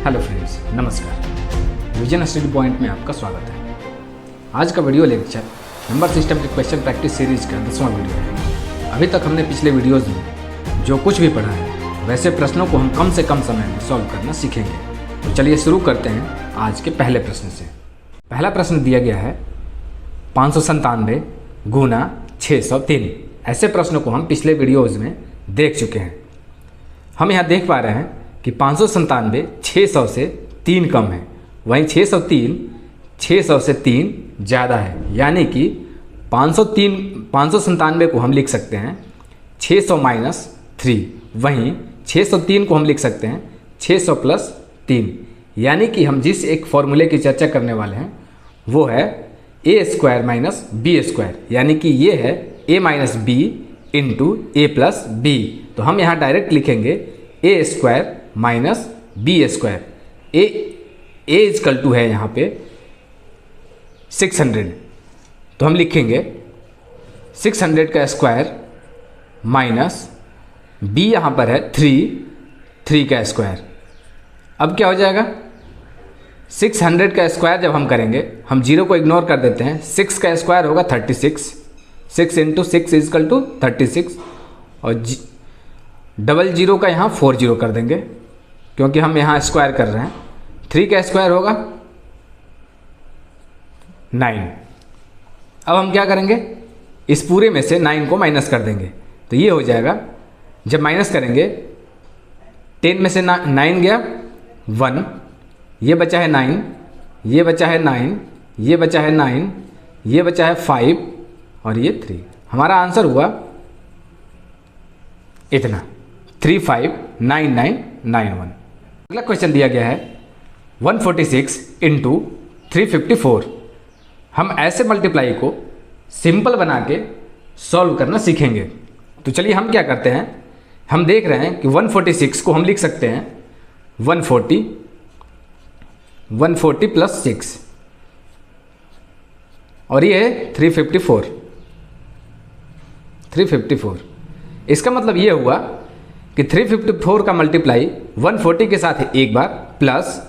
Hello friends, नमस्कार। Vision study point में आपका स्वागत है। आज का वीडियो लेक्चर नंबर सिस्टम के क्वेश्चन प्रैक्टिस सीरीज का 10वां वीडियो है। अभी तक हमने पिछले वीडियोज़ में जो कुछ भी पढ़ा है वैसे प्रश्नों को हम कम से कम समय में सॉल्व करना सीखेंगे। तो चलिए शुरू करते हैं आज के पहले प्रश्न से। पहला प्रश्न दिया गया है 597 गुना 603। ऐसे प्रश्नों को हम पिछले वीडियोज़ में देख चुके हैं। हम यहाँ देख पा रहे हैं कि 597 600 से 3 कम है, वहीं 603 600 से 3 ज़्यादा है। यानी कि 597 को हम लिख सकते हैं 600 माइनस 3, वहीं 603 को हम लिख सकते हैं 600 प्लस 3। यानी कि हम जिस एक फॉर्मूले की चर्चा करने वाले हैं वो है A square minus B square, यानी कि ये है A minus B into A plus B. तो हम यहाँ डायरेक्ट लिखेंगे A square minus B square. A is equal to है यहाँ पे 600, तो हम लिखेंगे 600 का स्क्वायर माइनस बी यहाँ पर है 3 का स्क्वायर। अब क्या हो जाएगा, 600 का स्क्वायर जब हम करेंगे, हम जीरो को इग्नोर कर देते हैं, 6 का स्क्वायर होगा 36, 6 इंटू 6 इजकल टू 36, और डबल जीरो का यहाँ 40 कर देंगे क्योंकि हम यहाँ स्क्वायर कर रहे हैं। 3 का स्क्वायर होगा 9। अब हम क्या करेंगे, इस पूरे में से 9 को माइनस कर देंगे, तो ये हो जाएगा। जब माइनस करेंगे 10 में से 9 गया 1, ये बचा है 9, ये बचा है 9, ये बचा है 9, ये बचा है 5 और ये 3। हमारा आंसर हुआ इतना 359991। अगला क्वेश्चन दिया गया है 146 इंटू 354। हम ऐसे मल्टीप्लाई को सिंपल बना के सॉल्व करना सीखेंगे। तो चलिए हम क्या करते हैं, हम देख रहे हैं कि 146 को हम लिख सकते हैं 140 प्लस 6, और ये है 354। इसका मतलब ये हुआ कि 354 का मल्टीप्लाई 140 के साथ एक बार प्लस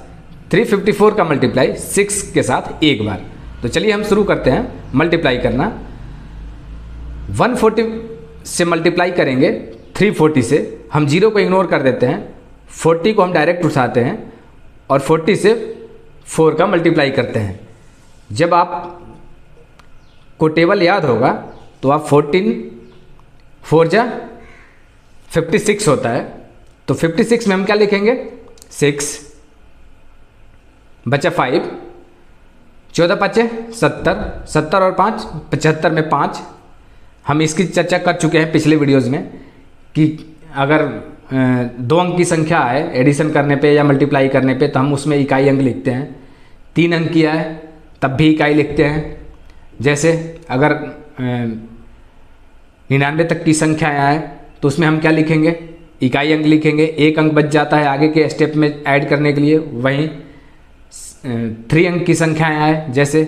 354 का मल्टीप्लाई 6 के साथ एक बार। तो चलिए हम शुरू करते हैं मल्टीप्लाई करना। 140 से मल्टीप्लाई करेंगे 340 से, हम जीरो को इग्नोर कर देते हैं, 40 को हम डायरेक्ट उठाते हैं और 40 से 4 का मल्टीप्लाई करते हैं। जब आप को टेबल याद होगा तो आप 14 4 जा 56 होता है, तो 56 में हम क्या लिखेंगे 6, बचा 5, 14 5 70, 70 और 5 75 में 5। हम इसकी चर्चा कर चुके हैं पिछले वीडियोस में कि अगर 2 अंक की संख्या है एडिशन करने पे या मल्टीप्लाई करने पे तो हम उसमें इकाई अंक लिखते हैं। 3 अंक किया है तब भी इकाई लिखते हैं। जैसे अगर 99 तक की संख्या है तो उसमें हम क्या लिखेंगे, इकाई अंक लिखेंगे। 1 अंक बच जाता है आगे के स्टेप में ऐड करने के लिए। वहीं 3 अंक की संख्याएं आए जैसे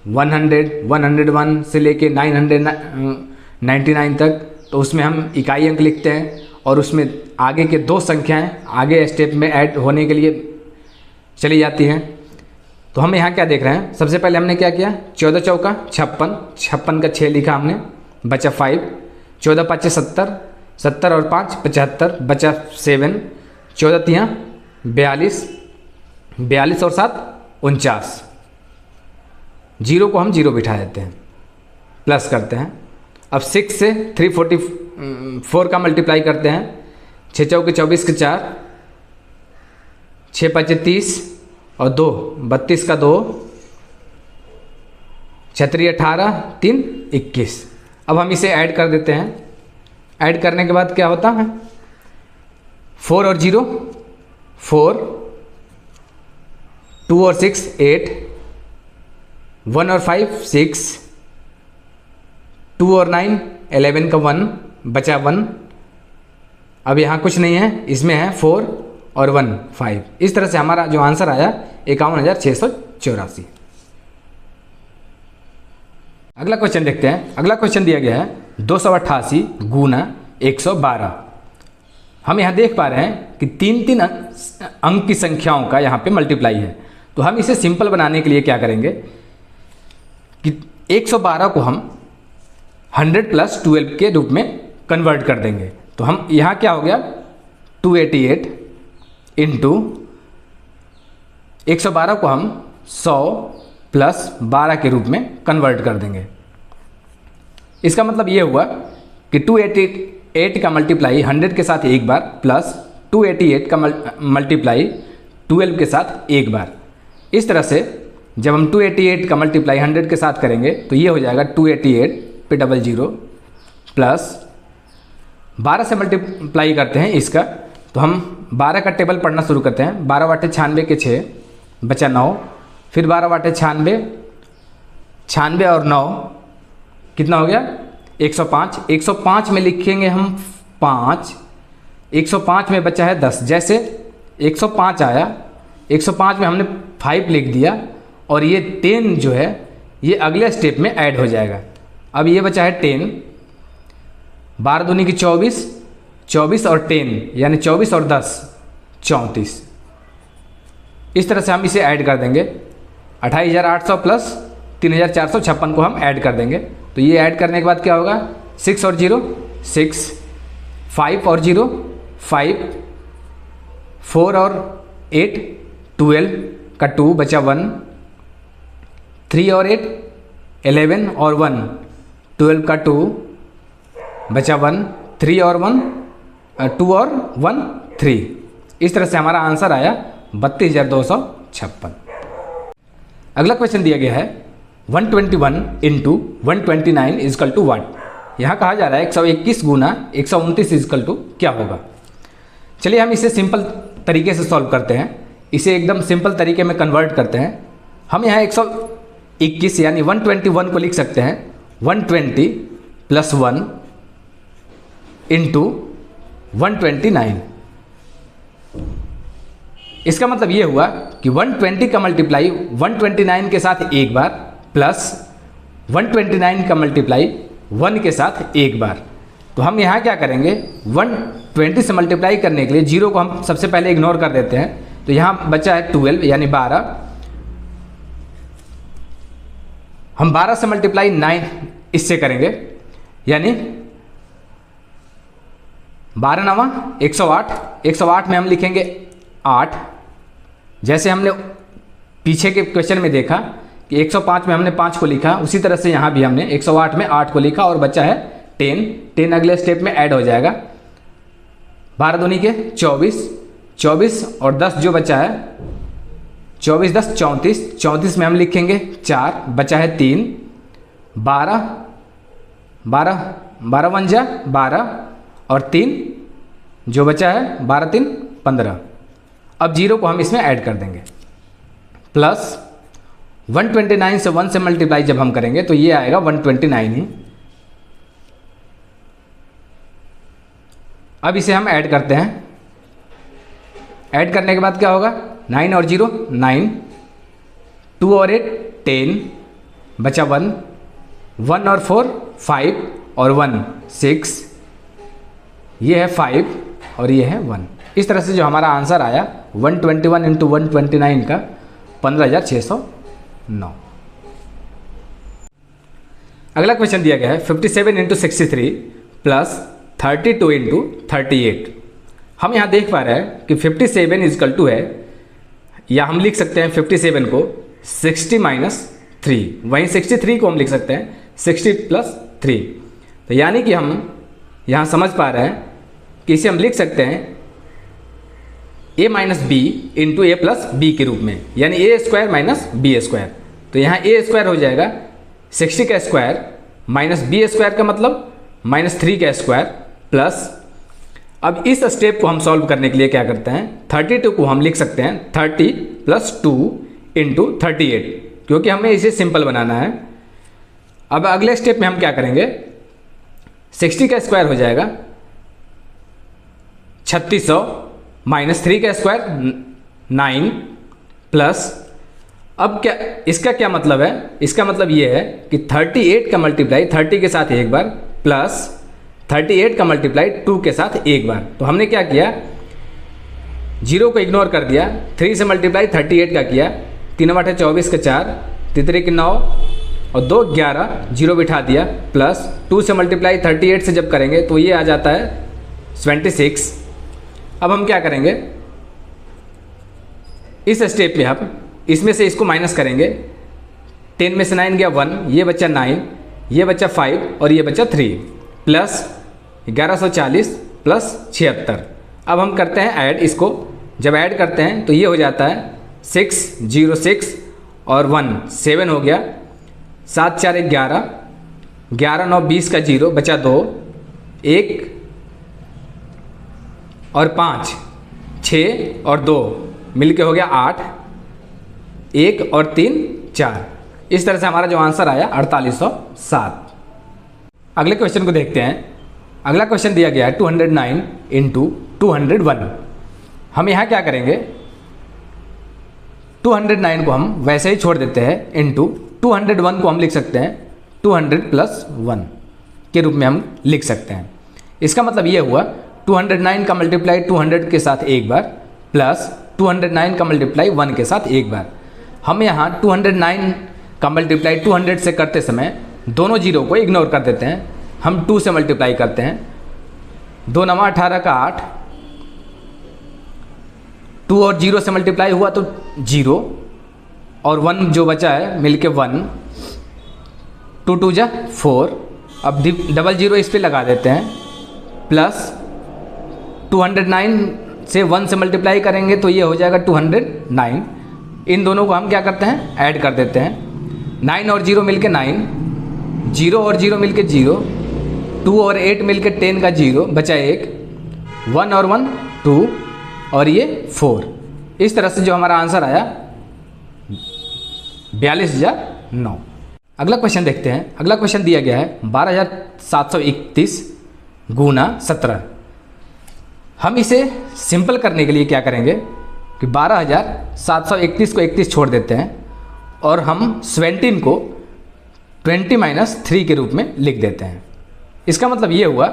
100 101 से लेके 999 तक, तो उसमें हम इकाई अंक लिखते हैं और उसमें आगे के 2 संख्याएं आगे स्टेप में ऐड होने के लिए चली जाती हैं। तो हम यहाँ क्या देख रहे हैं, सबसे पहले हमने क्या किया, 14 चौका 56 का 6 लिखा हमने, बचा 5, 14 5 70, 70 और 5 75, बचा 7, 14 3 42, 42 और 7 49। जीरो को हम जीरो बिठा देते हैं, प्लस करते हैं। अब 6 से 344 का मल्टीप्लाई करते हैं। 6 चौके 24 के 4, 6 5 30 और 2 32 का 2, 36 18 3 21। अब हम इसे ऐड कर देते हैं। ऐड करने के बाद क्या होता है, 4 और 0 4, 2 और 6 8, 1 और 5 6, 2 और 9 11 का 1, बचा 1। अब यहाँ कुछ नहीं है, इसमें है 4 और 1 5। इस तरह से हमारा जो आंसर आया 51,684। अगला क्वेश्चन देखते हैं। अगला क्वेश्चन दिया गया है 288 गुना 112। हम यहाँ देख पा रहे हैं कि 3-3 अंक की संख्याओं का यहाँ पे मल्टीप्लाई है। तो हम इसे सिंपल बनाने के लिए क्या करेंगे कि 112 को हम 100 + 12 के रूप में कन्वर्ट कर देंगे। तो हम यहाँ क्या हो गया 288 इंटू 112 को हम 100 + 12 के रूप में कन्वर्ट कर देंगे। इसका मतलब ये हुआ कि 288 का मल्टीप्लाई 100 के साथ एक बार प्लस 288 का मल्टीप्लाई 12 के साथ एक बार। इस तरह से जब हम 288 का मल्टीप्लाई 100 के साथ करेंगे तो ये हो जाएगा 288 पे 00 प्लस 12 से मल्टीप्लाई करते हैं इसका। तो हम 12 का टेबल पढ़ना शुरू करते हैं। 12 वाटे 96 के 6 बचा 9, फिर 12 वाटे 96, 96 और 9 कितना हो गया 105। 105 में लिखेंगे हम 5, 105 में बचा है 10। जैसे 105 आया, 105 में हमने 5 लिख दिया और ये 10 जो है ये अगले स्टेप में ऐड हो जाएगा। अब ये बचा है 10, 12 दूनी की 24, 24 और 10 यानी 24 और 10 34। इस तरह से हम इसे ऐड कर देंगे। 28,800 प्लस 3,456 को हम ऐड कर देंगे। तो ये ऐड करने के बाद क्या होगा 6 और 0 6, 5 और 0 5, 4 और 8 12 का 2 बचा 1, 3 और 8 11 और 1 12 का 2 बचा 1, 3 और 1 2 और 1 3। इस तरह से हमारा आंसर आया 32,256। अगला क्वेश्चन दिया गया है 121 इंटू 129 इजकल टू वाट। यहाँ कहा जा रहा है 121 गुना 129 इजकल टू क्या होगा। चलिए हम इसे सिंपल तरीके से सॉल्व करते हैं। इसे एकदम सिंपल तरीके में कन्वर्ट करते हैं। हम यहाँ 121 यानी 121 को लिख सकते हैं 120 + 1 इंटू 129। इसका मतलब ये हुआ कि 120 का मल्टीप्लाई 129 के साथ एक बार प्लस 129 का मल्टीप्लाई 1 के साथ एक बार। तो हम यहाँ क्या करेंगे 120 से मल्टीप्लाई करने के लिए 0 को हम सबसे पहले इग्नोर कर देते हैं। तो यहाँ बचा है 12 यानी 12। हम 12 से मल्टीप्लाई 9 इससे करेंगे यानी 12 9 108। 108 में हम लिखेंगे 8। जैसे हमने पीछे के क्वेश्चन में देखा कि 105 में हमने 5 को लिखा, उसी तरह से यहाँ भी हमने 108 में 8 को लिखा और बचा है 10। 10 अगले स्टेप में ऐड हो जाएगा। 12 दूनी के 24, 24 और 10 जो बचा है 24 10 34। 34 में हम लिखेंगे 4, बचा है 3। 12 12 12 1 जा 12 और 3 जो बचा है 12 3 15। अब 0 को हम इसमें ऐड कर देंगे प्लस 129 से 1 से मल्टीप्लाई जब हम करेंगे तो ये आएगा 129 ही। अब इसे हम ऐड करते हैं। ऐड करने के बाद क्या होगा 9 और 0 9, 2 और 8 10, बचा 1, 1 और 4 5 और 1 6। ये है 5 और ये है 1। इस तरह से जो हमारा आंसर आया 121 इंटू 129 का 15,609। अगला क्वेश्चन दिया गया है 57 इंटू 63 प्लस 32 इंटू 38। हम यहाँ देख पा रहे हैं कि 57 इजकल टू है, या हम लिख सकते हैं 57 को 60 माइनस 3। वहीं 63 को हम लिख सकते हैं 60 + 3। तो यानी कि हम यहाँ समझ पा रहे हैं कि इसे हम लिख सकते हैं a minus B into A plus B के रूप में, यानी a² - b²। तो यहाँ a² हो जाएगा 60 का स्क्वायर माइनस b² का मतलब -3 का स्क्वायर प्लस। अब इस स्टेप को हम सॉल्व करने के लिए क्या करते हैं 32 को हम लिख सकते हैं 30 + 2 इंटू 38, क्योंकि हमें इसे सिंपल बनाना है। अब अगले स्टेप में हम क्या करेंगे 60 का स्क्वायर हो जाएगा 3600 -3 का स्क्वायर 9 प्लस। अब क्या इसका क्या मतलब है, इसका मतलब ये है कि 38 का मल्टीप्लाई 30 के साथ एक बार प्लस 38 का मल्टीप्लाई 2 के साथ एक बार। तो हमने क्या किया, 0 को इग्नोर कर दिया, 3 से मल्टीप्लाई 38 का किया, 3 8 24 का 4, 3 के 9 और 2 11, 0 बिठा दिया, प्लस 2 से मल्टीप्लाई 38 से जब करेंगे तो ये आ जाता है 26। अब हम क्या करेंगे, इस स्टेप पे हम इसमें से इसको माइनस करेंगे। 10 में से 9 गया 1, ये बच्चा 9, ये बच्चा 5 और ये बच्चा 3, प्लस 1140 प्लस 76। अब हम करते हैं ऐड, इसको जब ऐड करते हैं तो ये हो जाता है 6 0 6 और 1 7 हो गया, 7 4 11, 11 9 20 का 0 बचा 2, 1 और 5 6 और 2 मिलके हो गया 8, 1 और 3 4। इस तरह से हमारा जो आंसर आया 4807। अगले क्वेश्चन को देखते हैं। अगला क्वेश्चन दिया गया है 209 इंटू 201। हम यहाँ क्या करेंगे, 209 को हम वैसे ही छोड़ देते हैं, इंटू 201 को हम लिख सकते हैं 200 प्लस 1 के रूप में हम लिख सकते हैं। इसका मतलब ये हुआ 209 का मल्टीप्लाई 200 के साथ एक बार, प्लस 209 का मल्टीप्लाई 1 के साथ एक बार। हम यहाँ 209 का मल्टीप्लाई 200 से करते समय दोनों जीरो को इग्नोर कर देते हैं, हम 2 से मल्टीप्लाई करते हैं, 2 9 18 का 8, 2 और 0 से मल्टीप्लाई हुआ तो 0 और 1 जो बचा है मिलके 1, 2 2 जा 4। अब डबल जीरो इस पे लगा देते हैं, प्लस 209 से 1 से मल्टीप्लाई करेंगे तो ये हो जाएगा 209। इन दोनों को हम क्या करते हैं, ऐड कर देते हैं, 9 और 0 मिलके 9, 0 और 0 मिलके 0, 2 और 8 मिलके 10 का 0 बचा 1, 1 और 1 2 और ये 4। इस तरह से जो हमारा आंसर आया 42,009। अगला क्वेश्चन देखते हैं। अगला क्वेश्चन दिया गया है 12,731 गुना 17। हम इसे सिंपल करने के लिए क्या करेंगे कि 12,731 को 31 छोड़ देते हैं और हम 17 को 20 - 3 के रूप में लिख देते हैं। इसका मतलब ये हुआ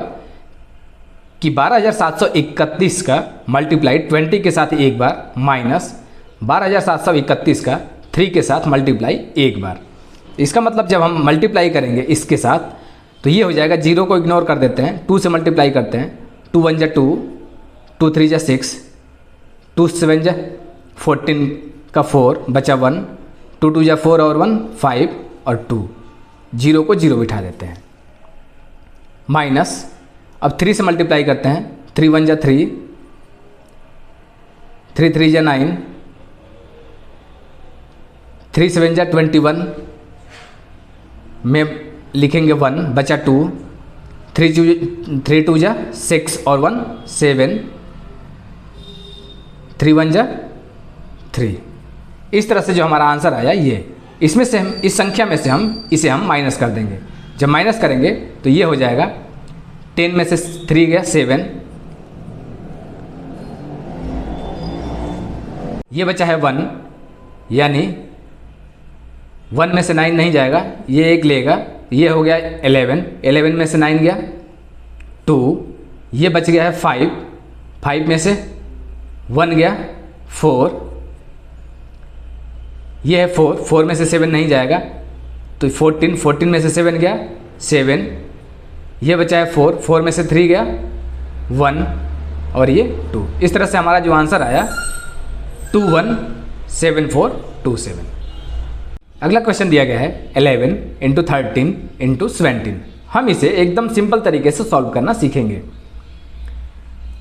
कि 12,731 का मल्टीप्लाई 20 के साथ एक बार, माइनस 12,731 का 3 के साथ मल्टीप्लाई एक बार। इसका मतलब जब हम मल्टीप्लाई करेंगे इसके साथ तो ये हो जाएगा, 0 को इग्नोर कर देते हैं, 2 से मल्टीप्लाई करते हैं, 2 1 जा 2, 2 3 जा 6, 2 7 जा 14 का 4 बचा 1, 2 2 जा 4 और 1 5 और 2, 0 को 0 बिठा देते हैं, माइनस अब 3 से मल्टीप्लाई करते हैं, 3 1 जा 3, 3 3 जा 9, 3 7 जा 21 में लिखेंगे 1 बचा 2, 3 2 जा 6 और 1 7, 3 1 जा 3। इस तरह से जो हमारा आंसर आया ये, इसमें से हम इस संख्या में से हम इसे हम माइनस कर देंगे। जब माइनस करेंगे तो ये हो जाएगा, 10 में से 3 गया 7, ये बचा है 1, यानी 1 में से 9 नहीं जाएगा, ये एक लेगा, ये हो गया 11, 11 में से 9 गया 2, ये बच गया है 5, 5 में से 1 गया 4, ये है 4, 4 में से 7 नहीं जाएगा तो 14, 14 में से 7 गया 7, ये बचा है 4, 4 में से 3 गया 1 और ये 2। इस तरह से हमारा जो आंसर आया 217427। अगला क्वेश्चन दिया गया है 11 इंटू 13 इंटू 17। हम इसे एकदम सिंपल तरीके से सॉल्व करना सीखेंगे।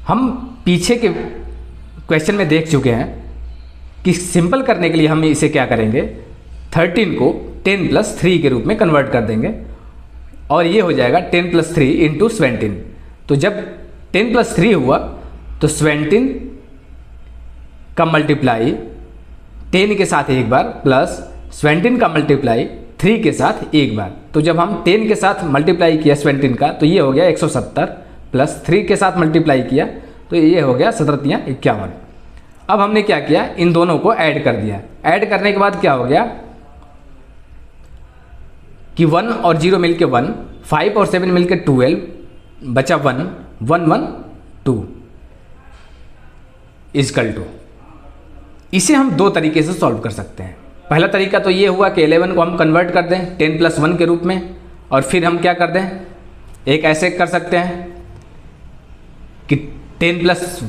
हम पीछे के क्वेश्चन में देख चुके हैं कि सिंपल करने के लिए हम इसे क्या करेंगे, 13 को 10 + 3 के रूप में कन्वर्ट कर देंगे और ये हो जाएगा 10 + 3 इंटू 17। तो जब 10 + 3 हुआ तो 17 का मल्टीप्लाई 10 के साथ एक बार प्लस 17 का मल्टीप्लाई 3 के साथ एक बार। तो जब हम 10 के साथ मल्टीप्लाई किया 17 का तो ये हो गया 170, प्लस 3 के साथ मल्टीप्लाई किया तो ये हो गया 17 × 51। अब हमने क्या किया, इन दोनों को ऐड कर दिया। ऐड करने के बाद क्या हो गया कि 1 और 0 मिलके 1, 5 और 7 मिलके 12, बचा 1 1 1 2 इजकल टू। इसे हम दो तरीके से सॉल्व कर सकते हैं। पहला तरीका तो ये हुआ कि 11 को हम कन्वर्ट कर दें 10 + 1 के रूप में, और फिर हम क्या कर दें, एक ऐसे कर सकते हैं कि 10 +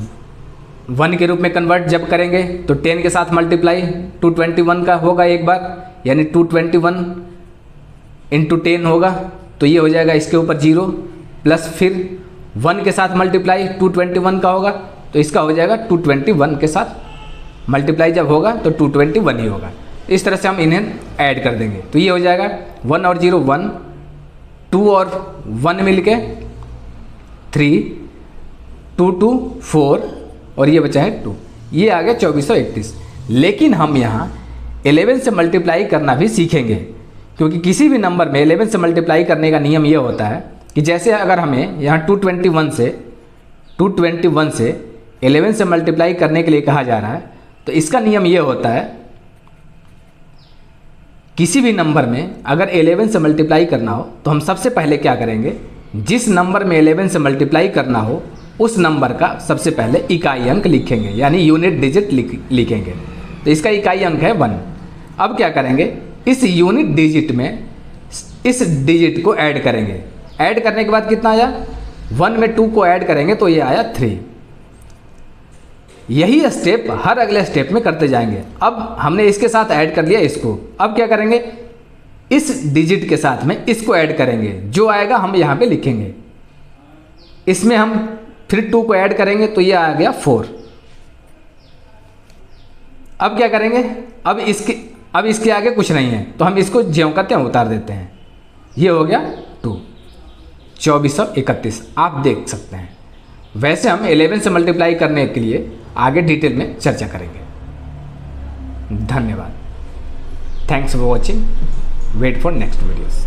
1 के रूप में कन्वर्ट जब करेंगे तो 10 के साथ मल्टीप्लाई 221 का होगा एक बार, यानी 221 × 10 होगा, तो ये हो जाएगा इसके ऊपर 0, प्लस फिर 1 के साथ मल्टीप्लाई 221 का होगा, तो इसका हो जाएगा 221 के साथ मल्टीप्लाई जब होगा तो 221 ही होगा। इस तरह से हम इन्हें ऐड कर देंगे, तो ये हो जाएगा 1 और 0 1, 2 और 1 मिलके 3, 2 2 4 और ये बचा है 2, ये आ गया 2431। लेकिन हम यहाँ 11 से मल्टीप्लाई करना भी सीखेंगे, क्योंकि किसी भी नंबर में 11 से मल्टीप्लाई करने का नियम ये होता है कि जैसे अगर हमें यहाँ 221 से 11 से मल्टीप्लाई करने के लिए कहा जा रहा है, तो इसका नियम ये होता है किसी भी नंबर में अगर 11 से मल्टीप्लाई करना हो तो हम सबसे पहले क्या करेंगे, जिस नंबर में 11 से मल्टीप्लाई करना हो उस नंबर का सबसे पहले इकाई अंक लिखेंगे, यानी यूनिट डिजिट लिखेंगे। तो इसका इकाई अंक है 1। अब क्या करेंगे, इस यूनिट डिजिट में इस डिजिट को ऐड करेंगे। ऐड करने के बाद कितना आया, 1 में 2 को ऐड करेंगे तो ये आया 3। यही स्टेप हर अगले स्टेप में करते जाएंगे। अब हमने इसके साथ ऐड कर लिया इसको, अब क्या करेंगे, इस डिजिट के साथ में इसको ऐड करेंगे, जो आएगा हम यहाँ पे लिखेंगे। इसमें हम फिर 2 को ऐड करेंगे तो ये आ गया 4। अब क्या करेंगे, अब इसके आगे कुछ नहीं है तो हम इसको ज्यों का त्यों उतार देते हैं, ये हो गया 2, 2431 आप देख सकते हैं। वैसे हम 11 से मल्टीप्लाई करने के लिए आगे डिटेल में चर्चा करेंगे। धन्यवाद। Thanks for watching. Wait for next videos.